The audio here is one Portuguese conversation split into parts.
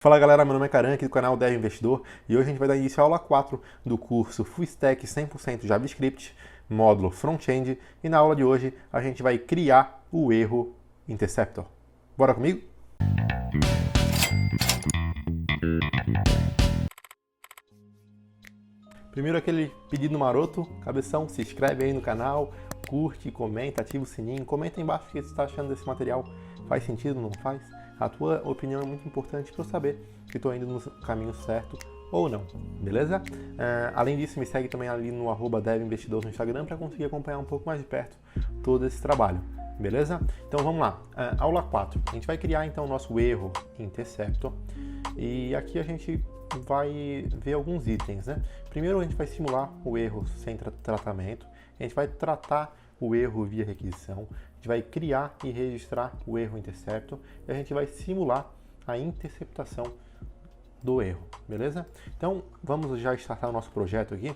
Fala galera, meu nome é Karan, aqui do canal Dev Investidor, e hoje a gente vai dar início à aula 4 do curso Full Stack 100% JavaScript, módulo Front-End, e na aula de hoje a gente vai criar o erro Interceptor. Bora comigo? Primeiro aquele pedido maroto, cabeção, se inscreve aí no canal, curte, comenta, ativa o sininho, comenta aí embaixo o que você está achando desse material, faz sentido, não faz? A tua opinião é muito importante para eu saber que estou indo no caminho certo ou não, beleza? Além disso, me segue também ali no @devinvestidor no Instagram para conseguir acompanhar um pouco mais de perto todo esse trabalho, beleza? Então vamos lá, aula 4. A gente vai criar então o nosso erro Interceptor e aqui a gente vai ver alguns itens, né? Primeiro a gente vai simular o erro sem tratamento, a gente vai tratar o erro via requisição, a gente vai criar e registrar o erro Interceptor e a gente vai simular a interceptação do erro, beleza? Então vamos já startar o nosso projeto aqui.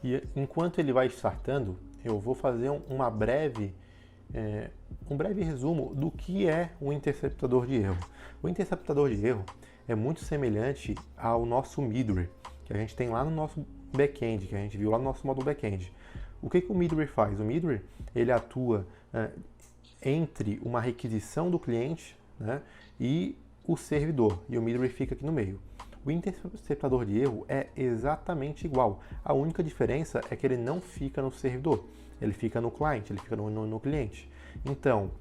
E enquanto ele vai startando, eu vou fazer um breve resumo do que é o interceptador de erro. O interceptador de erro é muito semelhante ao nosso Midway, que a gente tem lá no nosso back-end, que a gente viu lá no nosso módulo back-end. O que o Midway faz? O Midway ele atua entre uma requisição do cliente, né, e o servidor, e o Midway fica aqui no meio. O interceptador de erro é exatamente igual. A única diferença é que ele não fica no servidor, ele fica no cliente, ele fica no cliente. Então,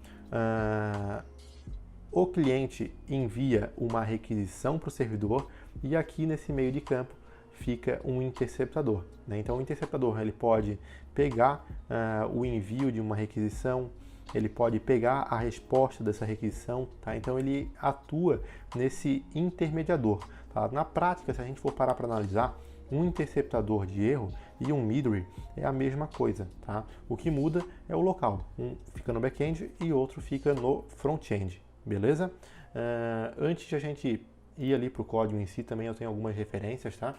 o cliente envia uma requisição para o servidor e aqui nesse meio de campo fica um interceptador, né? Então o interceptador ele pode pegar o envio de uma requisição, ele pode pegar a resposta dessa requisição, tá? Então ele atua nesse intermediador, tá? Na prática, se a gente for parar para analisar, um interceptador de erro e um Midway é a mesma coisa, tá? O que muda é o local, um fica no back-end e outro fica no front-end, beleza? Antes de a gente ir ali para o código em si, também eu tenho algumas referências, tá?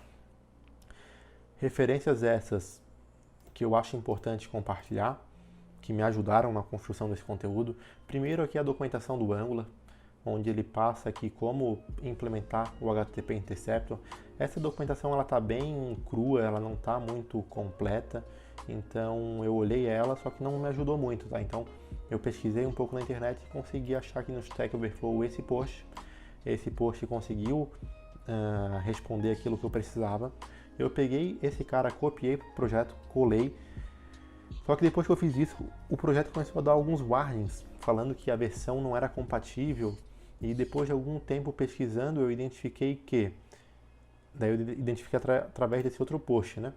Referências essas que eu acho importante compartilhar, que me ajudaram na construção desse conteúdo. Primeiro aqui a documentação do Angular, onde ele passa aqui como implementar o HTTP Interceptor. Essa documentação ela está bem crua, ela não está muito completa, então eu olhei ela, só que não me ajudou muito, tá? Então eu pesquisei um pouco na internet e consegui achar aqui no Stack Overflow esse post. Esse post conseguiu responder aquilo que eu precisava. Eu peguei esse cara, copiei para o projeto, colei. Só que depois que eu fiz isso, o projeto começou a dar alguns warnings, falando que a versão não era compatível. E depois de algum tempo pesquisando, eu identifiquei que... Daí eu identifiquei através desse outro post, né?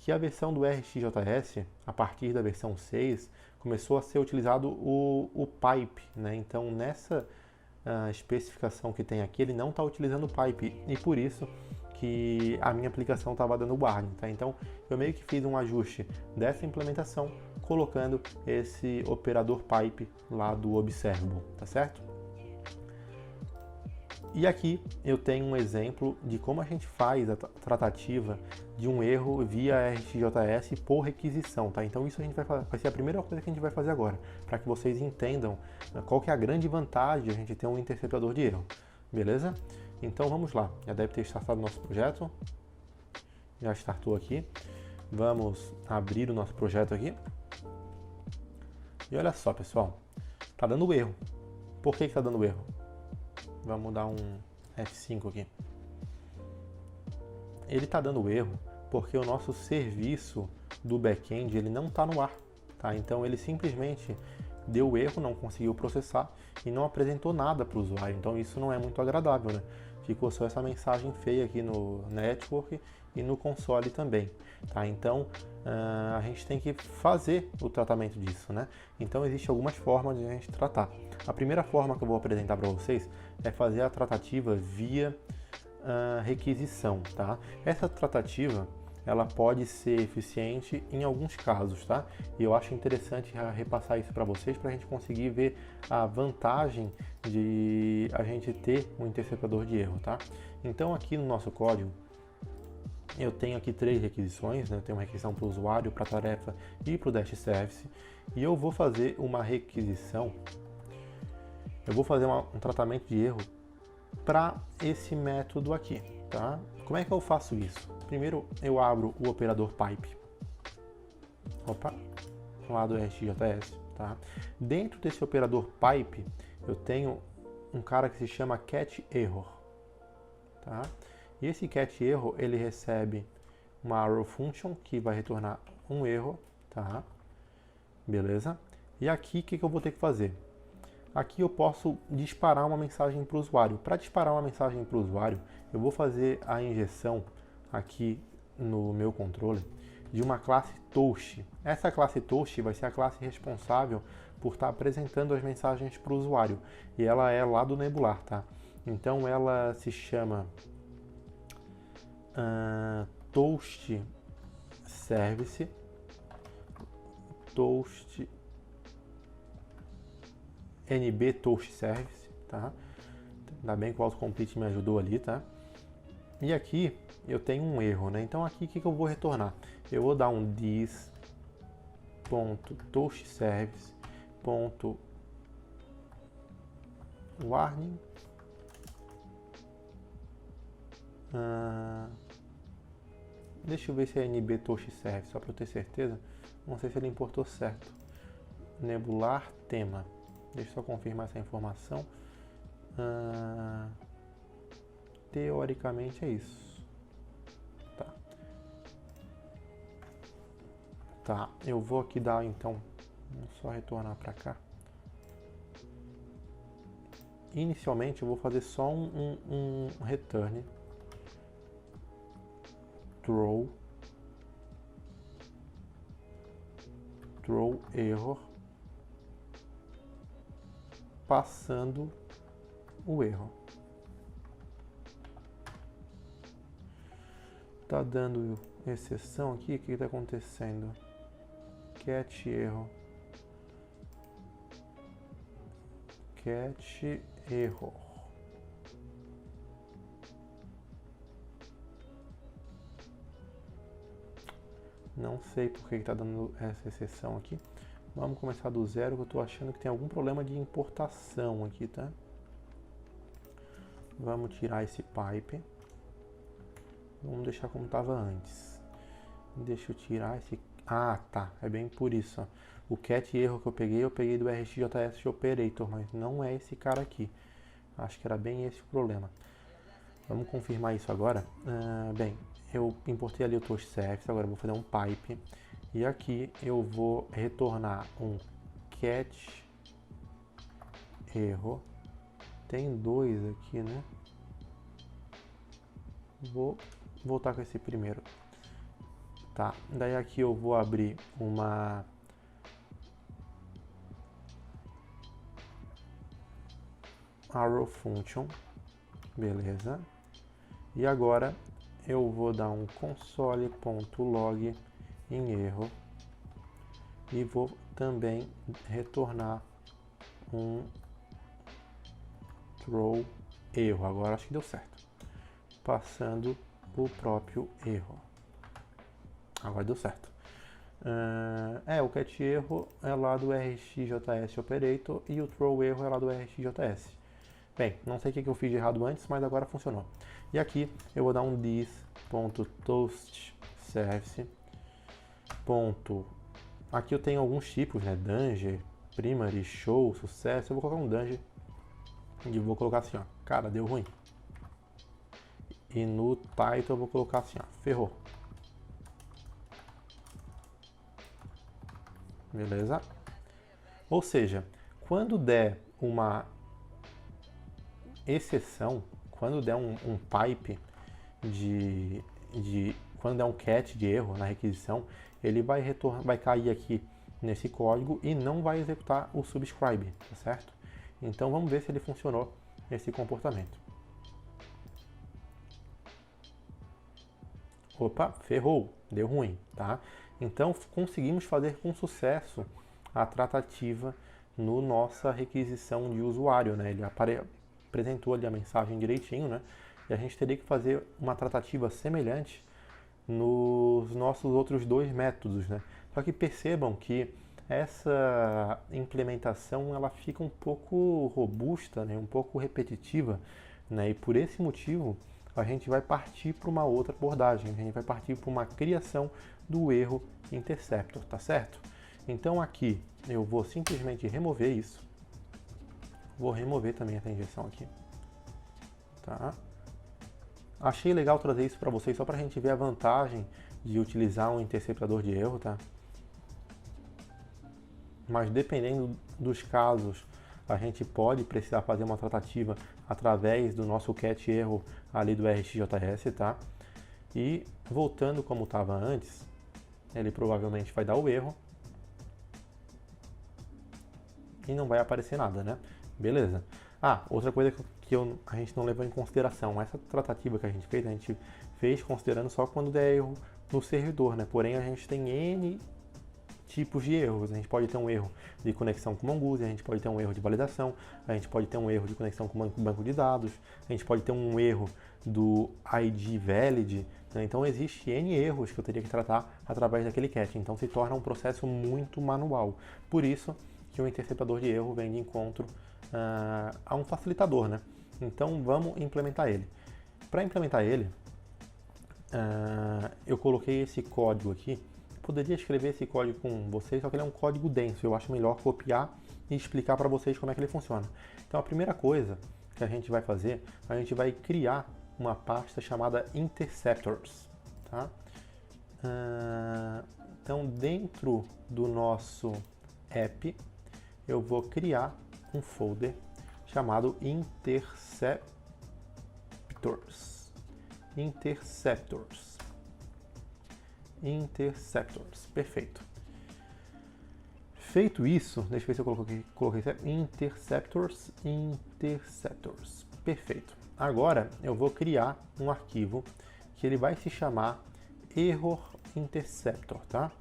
Que a versão do RxJS, a partir da versão 6, começou a ser utilizado o pipe, né? Então nessa especificação que tem aqui, ele não está utilizando o pipe. E por isso que a minha aplicação estava dando warning, tá? Então eu meio que fiz um ajuste dessa implementação colocando esse operador pipe lá do observable, tá certo? E aqui eu tenho um exemplo de como a gente faz a tratativa de um erro via RxJS por requisição, tá? Então isso a gente vai ser a primeira coisa que a gente vai fazer agora, para que vocês entendam qual que é a grande vantagem de a gente ter um interceptador de erro, beleza? Então vamos lá, já deve ter startado o nosso projeto, já startou aqui, vamos abrir o nosso projeto aqui, e olha só pessoal, tá dando erro. Por que tá dando erro? Vamos dar um F5 aqui. Ele tá dando erro porque o nosso serviço do back-end ele não está no ar, tá? Então ele simplesmente deu erro, não conseguiu processar e não apresentou nada para o usuário. Então isso não é muito agradável, né? Ficou só essa mensagem feia aqui no network e no console também, tá? Então a gente tem que fazer o tratamento disso, né? Então existem algumas formas de a gente tratar. A primeira forma que eu vou apresentar para vocês é fazer a tratativa via requisição, tá? Essa tratativa ela pode ser eficiente em alguns casos, tá? E eu acho interessante repassar isso para vocês para a gente conseguir ver a vantagem de a gente ter um interceptador de erro, tá? Então aqui no nosso código eu tenho aqui 3 requisições, né? Eu tenho uma requisição para o usuário, para a tarefa e para o Dash Service, e eu vou fazer uma requisição, eu vou fazer um tratamento de erro para esse método aqui, tá? Como é que eu faço isso? Primeiro eu abro o operador pipe, lá do RxJS, tá? Dentro desse operador pipe eu tenho um cara que se chama catError, tá? E esse catError ele recebe uma arrow function que vai retornar um erro, tá? Beleza? E aqui o que eu vou ter que fazer? Aqui eu posso disparar uma mensagem para o usuário. Para disparar uma mensagem para o usuário, eu vou fazer a injeção aqui no meu controller de uma classe Toast. Essa classe Toast vai ser a classe responsável por estar apresentando as mensagens para o usuário. E ela é lá do Nebular, tá? Então ela se chama Toast Service, Toast NB Toast Service, tá? Ainda bem que o autocomplete me ajudou ali, tá? E aqui eu tenho um erro, né? Então aqui o que eu vou retornar? Eu vou dar um this.toastservice.warning deixa eu ver se é NB Toast Service, só para eu ter certeza. Não sei se ele importou certo. Nebular tema. Deixa eu só confirmar essa informação. Teoricamente é isso. Tá, eu vou aqui dar então, vou só retornar para cá. Inicialmente eu vou fazer só um return throw error, passando o erro. Tá dando exceção aqui, o que está acontecendo? catError. Não sei por que está dando essa exceção aqui. Vamos começar do zero, que eu estou achando que tem algum problema de importação aqui, tá? Vamos tirar esse pipe. Vamos deixar como estava antes. Deixa eu tirar esse... Ah, tá. É bem por isso, ó. O catError que eu peguei do RxJS Operator, mas não é esse cara aqui. Acho que era bem esse o problema. Vamos confirmar isso agora. Bem, eu importei ali o Toast Service, agora eu vou fazer um pipe. E aqui eu vou retornar um catError. Tem dois aqui, né? Vou voltar com esse primeiro. Tá, daí aqui eu vou abrir uma arrow function, beleza? E agora eu vou dar um console.log em erro e vou também retornar um throw erro. Agora acho que deu certo, passando o próprio erro. Agora deu certo. O catError é lá do RxJS Operator e o throw erro é lá do RxJS. Bem, não sei o que eu fiz de errado antes, mas agora funcionou. E aqui eu vou dar um this.toastService. Aqui eu tenho alguns tipos, né? Danger, primary, show, sucesso. Eu vou colocar um danger e vou colocar assim, ó. Cara, deu ruim. E no title eu vou colocar assim, ó. Ferrou. Beleza? Ou seja, quando der uma exceção, quando der um pipe quando der um cat de erro na requisição, ele vai cair aqui nesse código e não vai executar o subscribe, tá certo? Então vamos ver se ele funcionou esse comportamento. Opa, ferrou, deu ruim, tá? Então conseguimos fazer com sucesso a tratativa no nossa requisição de usuário, né? Ele apresentou ali a mensagem direitinho, né? E a gente teria que fazer uma tratativa semelhante nos nossos outros dois métodos, né? Só que percebam que essa implementação ela fica um pouco robusta, né? Um pouco repetitiva, né? E por esse motivo, a gente vai partir para uma outra abordagem, a gente vai partir para uma criação do erro interceptor, tá certo? Então aqui eu vou simplesmente remover isso. Vou remover também essa injeção aqui, tá? Achei legal trazer isso para vocês só para a gente ver a vantagem de utilizar um interceptador de erro, tá? Mas dependendo dos casos, a gente pode precisar fazer uma tratativa através do nosso catch erro ali do RxJS, tá? E voltando como estava antes, ele provavelmente vai dar o erro e não vai aparecer nada, né? Beleza. Ah, outra coisa que a gente não levou em consideração, essa tratativa que a gente fez considerando só quando der erro no servidor, né? Porém, a gente tem N tipos de erros. A gente pode ter um erro de conexão com o Mongoose, a gente pode ter um erro de validação, a gente pode ter um erro de conexão com o banco de dados, a gente pode ter um erro do ID valid, né? Então existe N erros que eu teria que tratar através daquele catch, então se torna um processo muito manual. Por isso que o interceptador de erro vem de encontro a um facilitador, né? Então vamos implementar ele. Para implementar ele, eu coloquei esse código aqui. Poderia escrever esse código com vocês, só que ele é um código denso. Eu acho melhor copiar e explicar para vocês como é que ele funciona. Então a primeira coisa que a gente vai fazer, a gente vai criar uma pasta chamada interceptors, tá? Então dentro do nosso app, eu vou criar um folder chamado interceptors. Interceptors, perfeito. Feito isso, deixa eu ver se eu coloquei interceptors, perfeito. Agora eu vou criar um arquivo que ele vai se chamar error interceptor, tá?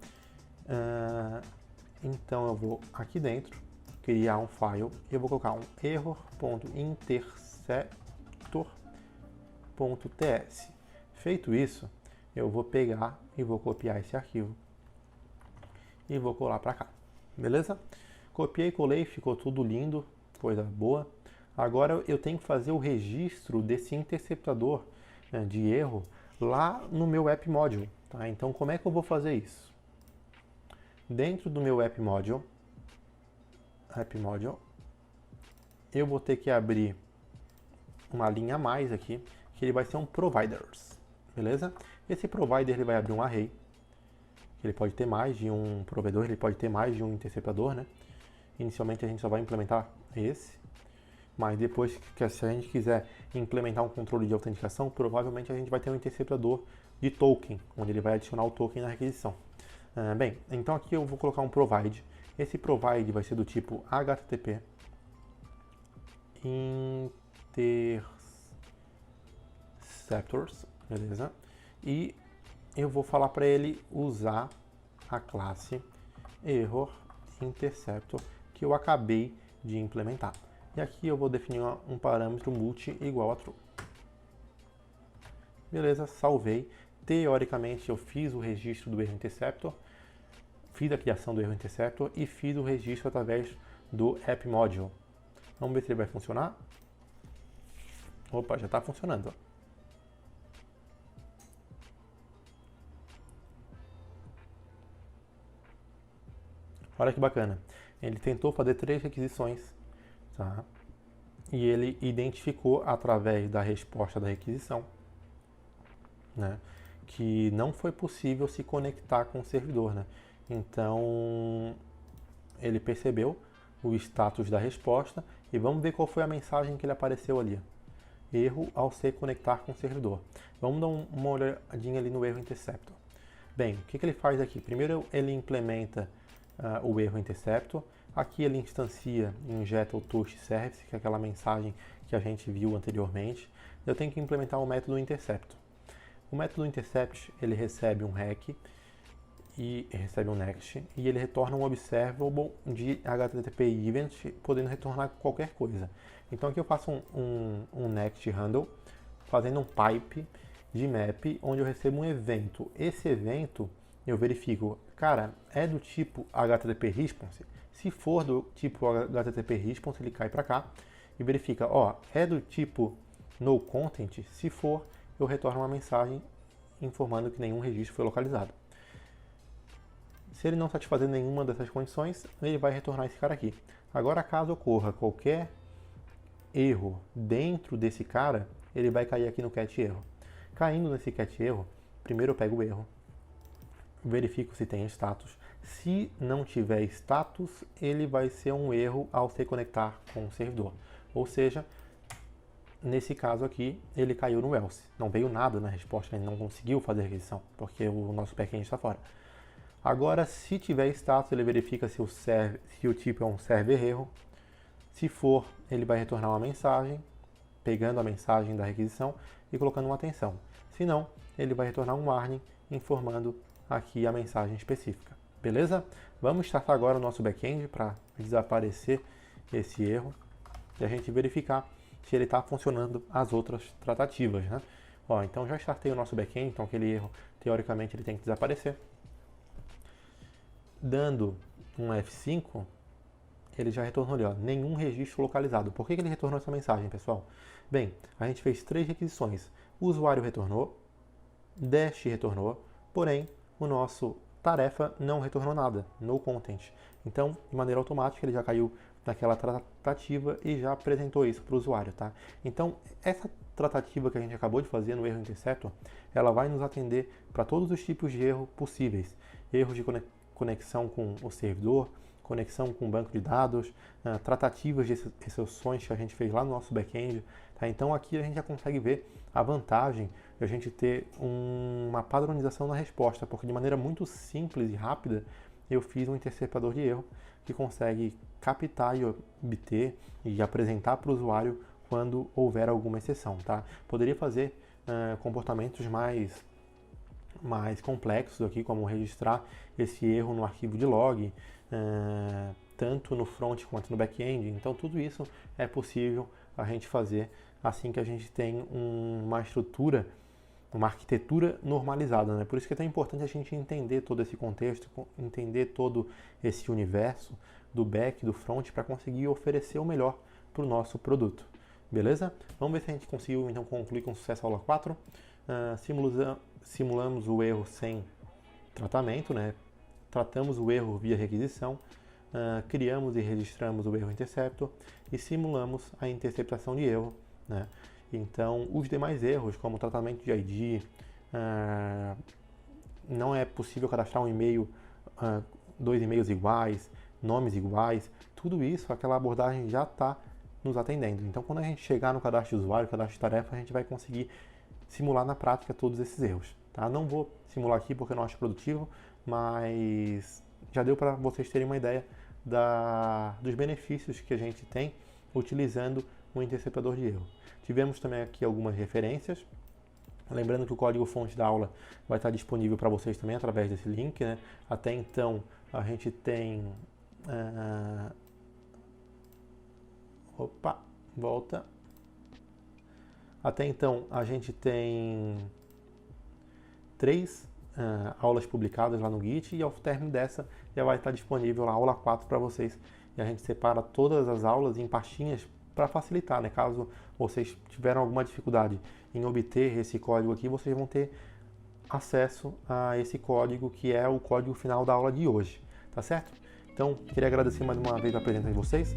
Então eu vou aqui dentro criar um file e eu vou colocar um error.interceptor.ts. Feito isso, eu vou pegar e vou copiar esse arquivo e vou colar para cá, beleza? Copiei, colei, ficou tudo lindo, coisa boa. Agora eu tenho que fazer o registro desse interceptador, né, de erro lá no meu app module, tá? Então como é que eu vou fazer isso? Dentro do meu app module, eu vou ter que abrir uma linha a mais aqui, que ele vai ser um providers, beleza? Esse provider ele vai abrir um array, ele pode ter mais de um provedor, ele pode ter mais de um interceptador, né? Inicialmente a gente só vai implementar esse, mas depois que se a gente quiser implementar um controle de autenticação, provavelmente a gente vai ter um interceptador de token, onde ele vai adicionar o token na requisição. Bem, então aqui eu vou colocar um provide. Esse provide vai ser do tipo HTTP interceptors, beleza? E eu vou falar para ele usar a classe error interceptor que eu acabei de implementar. E aqui eu vou definir um parâmetro multi igual a true. Beleza, salvei. Teoricamente eu fiz o registro do erro interceptor, fiz a criação do erro interceptor e fiz o registro através do app module. Vamos ver se ele vai funcionar. Opa, já está funcionando. Olha que bacana. Ele tentou fazer 3 requisições, tá? E ele identificou através da resposta da requisição, né, que não foi possível se conectar com o servidor, né? Então ele percebeu o status da resposta e vamos ver qual foi a mensagem que ele apareceu ali. Erro ao se conectar com o servidor. Vamos dar uma olhadinha ali no erro interceptor. Bem, o que ele faz aqui? Primeiro ele implementa o erro interceptor. Aqui ele instancia e injeta o toast service, que é aquela mensagem que a gente viu anteriormente. Eu tenho que implementar o método interceptor. O método intercept ele recebe um REC e recebe um next e ele retorna um observable de HTTP event, podendo retornar qualquer coisa. Então aqui eu faço um next handle fazendo um pipe de map onde eu recebo um evento. Esse evento eu verifico, cara, é do tipo HTTP response? Se for do tipo HTTP response, ele cai para cá e verifica, ó, é do tipo no content. Se for, eu retorno uma mensagem informando que nenhum registro foi localizado. Se ele não satisfazer nenhuma dessas condições, ele vai retornar esse cara aqui. Agora, caso ocorra qualquer erro dentro desse cara, ele vai cair aqui no cat erro. Caindo nesse cat erro, primeiro eu pego o erro, verifico se tem status. Se não tiver status, ele vai ser um erro ao se conectar com o servidor. Ou seja, nesse caso aqui, ele caiu no else. Não veio nada na resposta, ele não conseguiu fazer a requisição, porque o nosso backend está fora. Agora, se tiver status, ele verifica se o tipo é um server erro. Se for, ele vai retornar uma mensagem, pegando a mensagem da requisição e colocando uma atenção. Se não, ele vai retornar um warning informando aqui a mensagem específica. Beleza? Vamos startar agora o nosso backend para desaparecer esse erro e a gente verificar se ele está funcionando as outras tratativas, né? Ó, então já startei o nosso backend, então aquele erro, teoricamente, ele tem que desaparecer. Dando um F5, ele já retornou ali, ó, nenhum registro localizado. Por que ele retornou essa mensagem, pessoal? Bem, a gente fez 3 requisições. O usuário retornou, Dash retornou, porém, o nosso tarefa não retornou nada, no content. Então, de maneira automática, ele já caiu naquela tratativa e já apresentou isso para o usuário, tá? Então, essa tratativa que a gente acabou de fazer no erro interceptor, ela vai nos atender para todos os tipos de erro possíveis. Erros de conexão com o servidor, conexão com o banco de dados, tratativas de exceções que a gente fez lá no nosso back-end. Tá? Então aqui a gente já consegue ver a vantagem de a gente ter uma padronização na resposta, porque de maneira muito simples e rápida eu fiz um interceptador de erro que consegue captar e obter e apresentar para o usuário quando houver alguma exceção. Tá? Poderia fazer comportamentos mais complexos aqui, como registrar esse erro no arquivo de log, tanto no front quanto no back-end. Então tudo isso é possível a gente fazer assim que a gente tem uma estrutura, uma arquitetura normalizada, né? Por isso que é tão importante a gente entender todo esse contexto, entender todo esse universo do back, do front, para conseguir oferecer o melhor para o nosso produto. Beleza? Vamos ver se a gente conseguiu então concluir com sucesso a aula 4. Simulamos o erro sem tratamento, né? Tratamos o erro via requisição, criamos e registramos o erro interceptor e simulamos a interceptação de erro, né? Então, os demais erros, como tratamento de ID, não é possível cadastrar um e-mail, 2 e-mails iguais, nomes iguais, tudo isso, aquela abordagem já está nos atendendo. Então, quando a gente chegar no cadastro de usuário, cadastro de tarefa, a gente vai conseguir simular na prática todos esses erros. Tá? Não vou simular aqui porque eu não acho produtivo, mas já deu para vocês terem uma ideia dos benefícios que a gente tem utilizando o interceptador de erro. Tivemos também aqui algumas referências. Lembrando que o código-fonte da aula vai estar disponível para vocês também através desse link, né? Até então a gente tem... volta. Até então a gente tem 3 aulas publicadas lá no Git e ao término dessa já vai estar disponível a aula 4 para vocês. E a gente separa todas as aulas em pastinhas para facilitar, né? Caso vocês tiveram alguma dificuldade em obter esse código aqui, vocês vão ter acesso a esse código que é o código final da aula de hoje, tá certo? Então, queria agradecer mais uma vez a presença de vocês.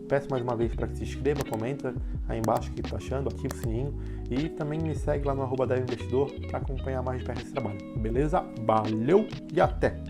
Peço mais uma vez para que se inscreva, comenta aí embaixo o que está achando, ativa o sininho e também me segue lá no @devinvestidor para acompanhar mais de perto esse trabalho. Beleza? Valeu e até!